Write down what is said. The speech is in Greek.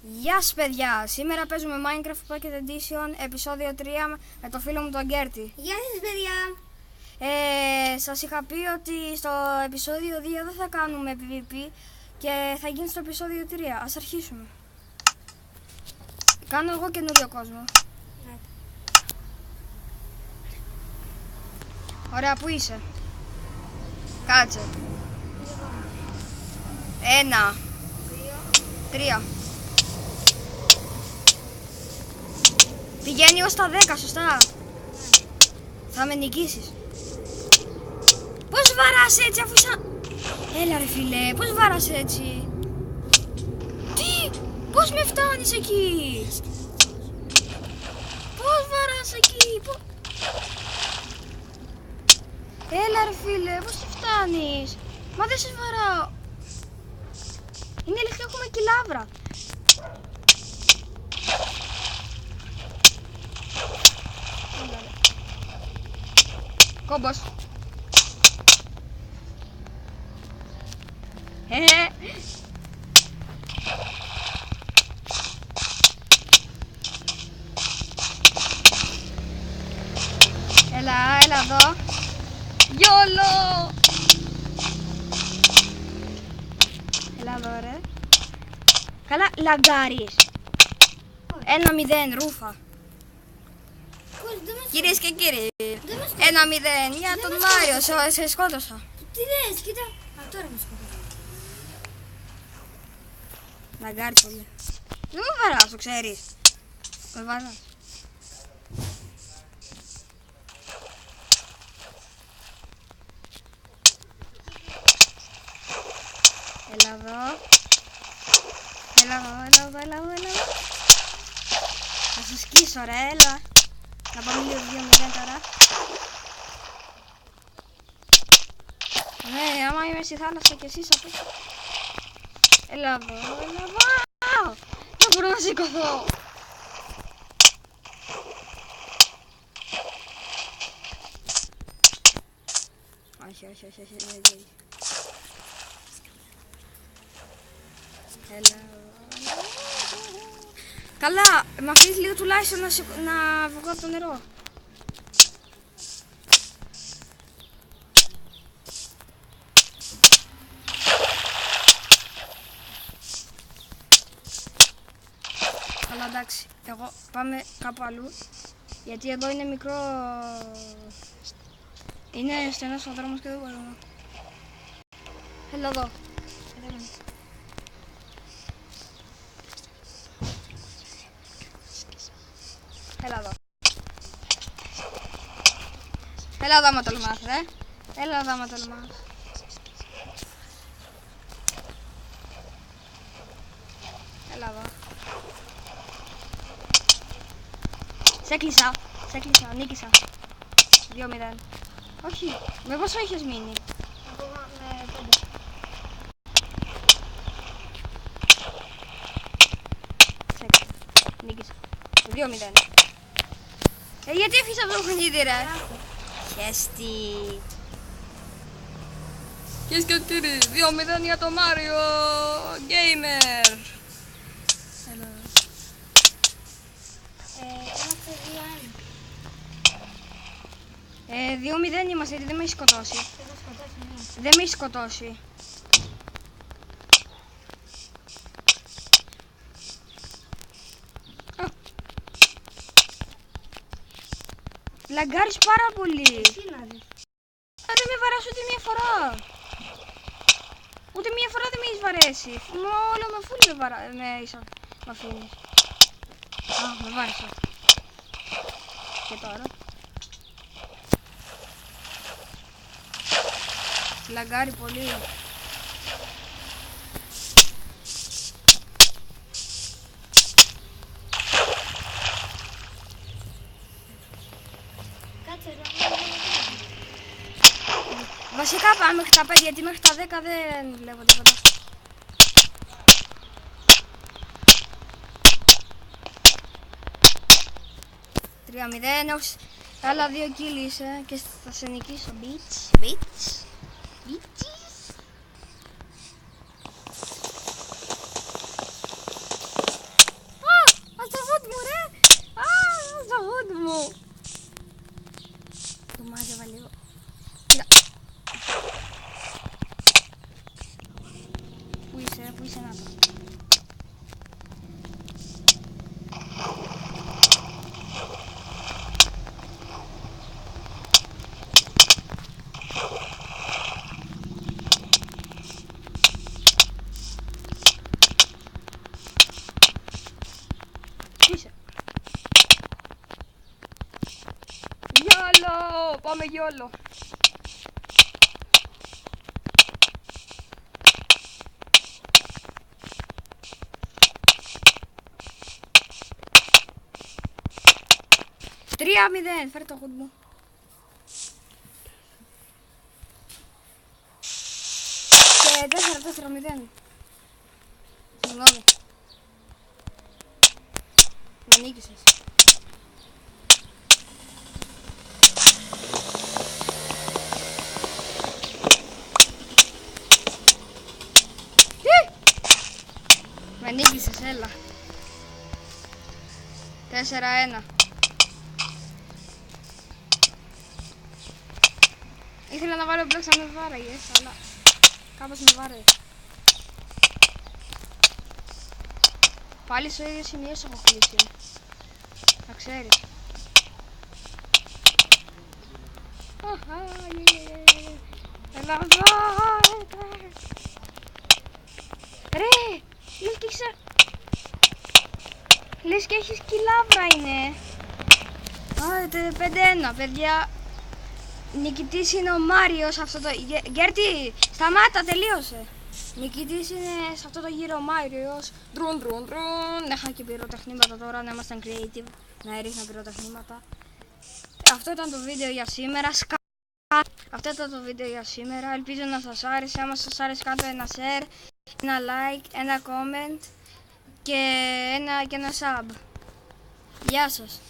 Γεια σας παιδιά, σήμερα παίζουμε Minecraft Pocket Edition επεισόδιο 3 με το φίλο μου τον Γκέρτη. Γεια σας παιδιά. Σας είχα πει ότι στο επεισόδιο 2 δεν θα κάνουμε PvP και θα γίνει στο επεισόδιο 3. Ας αρχίσουμε. Κάνω εγώ καινούριο κόσμο. Ναι. Ωραία, πού είσαι? Κάτσε. 1, 3. Πηγαίνει ως τα 10, σωστά. Θα με νικήσεις. Πώς βαράς έτσι αφού Έλα ρε φίλε, πώς βαράς έτσι? Τι, πώς με φτάνεις εκεί? Πώς βαράς εκεί? Έλα ρε φίλε, πώς σε φτάνεις? Μα δεν σε βαράω. Είναι αλήθεια, έχουμε κιλάβρα. Κόμπος. Έλα εδώ. Γιόλο. Έλα εδώ ρε. Καλά, λαγκάρεις. 1-0, ρούφα. Κυρίες και κύριοι, 1-0 για τον Μάριο, σε σκότωσα. Τι λες, κοίτα. Α, τώρα με σκότωσα. Λαγκάρι πολύ. Δεν με βαράς, το ξέρεις. Με βαράς. Έλα εδώ. Έλα εδώ. Θα σου σκίσω ρε, έλα. Να πάμε λίγο 2-0 τώρα. Ναι, άμα είμαι στη θάλασσα και εσείς από εκεί. Έλα εδώ. Δεν μπορώ να σηκωθώ. Όχι. Έλα. Καλά, με αφήνεις λίγο τουλάχιστον να βγω από το νερό. Καλά, εντάξει, εγώ πάμε κάπου αλλού, γιατί εδώ είναι μικρό, είναι στενός ο δρόμος και δεν μπορούμε. Έλα εδώ. Έλα εδώ άμα τολμάς ρε. Έλα εδώ άμα τολμάς. Έλα εδώ. Σε κλείσα, νίκησα. 2-0. Όχι, με πόσο έχεις μείνει? Ακόμα με 5. Σε κλείσα, νίκησα. 2-0. Γιατί έφυγες από το παιχνίδι ρε? Χέστη. Κυρίες και κύριοι, 2-0 για το Μάριο Gamer. Έλα. Είμαστε 2-1. 2-0 είμαστε, γιατί δεν με έχει σκοτώσει. Δεν με έχει σκοτώσει. Λαγκάρεις πάρα πολύ. Δεν με βαράς ούτε μία φορά. Ούτε μία φορά δεν με έχεις βαρέσει. Όλο με φούλη με αφήνεις. Α, με βάρεσα. Και τώρα. Λαγκάρει πολύ. Βασικά πάμε μέχρι τα 5, γιατί μέχρι τα 10 δεν βλέπω τίποτα. Τρία 0, άλλα 2 kills και θα σε νικήσω. Bitches. Πάμε γιόλο. Τρία 0, φέρε το χούτ μου. Και 4-4-0. Συγγνώμη. Με νίκησες. Με νίκησες, έλα. 4-1. Ήθελα να βάλω μπλοκ να με βάραγες, αλλά κάπως με βάραγες. Πάλι στο ίδιο σημείο σου έχω κλείσει. Να ξέρεις. Έλα βάλε. Ρε, λες και έχεις κιλάβρα είναι. 5-1, παιδιά. Νικητής είναι ο Μάριος αυτό το... Γκέρτι, σταμάτα, τελείωσε. Νικητής είναι σε αυτό το γύρο ο Μάριος. Ντρουν. Έχα και πυροτεχνήματα τώρα, να ήμασταν creative. Να έριχνα πυροτεχνήματα. Αυτό ήταν το βίντεο για σήμερα. Αυτό ήταν το βίντεο για σήμερα. Ελπίζω να σας άρεσε. Άμα σας άρεσε, κάντε ένα share, ένα like, ένα comment και ένα sub. Γεια σας.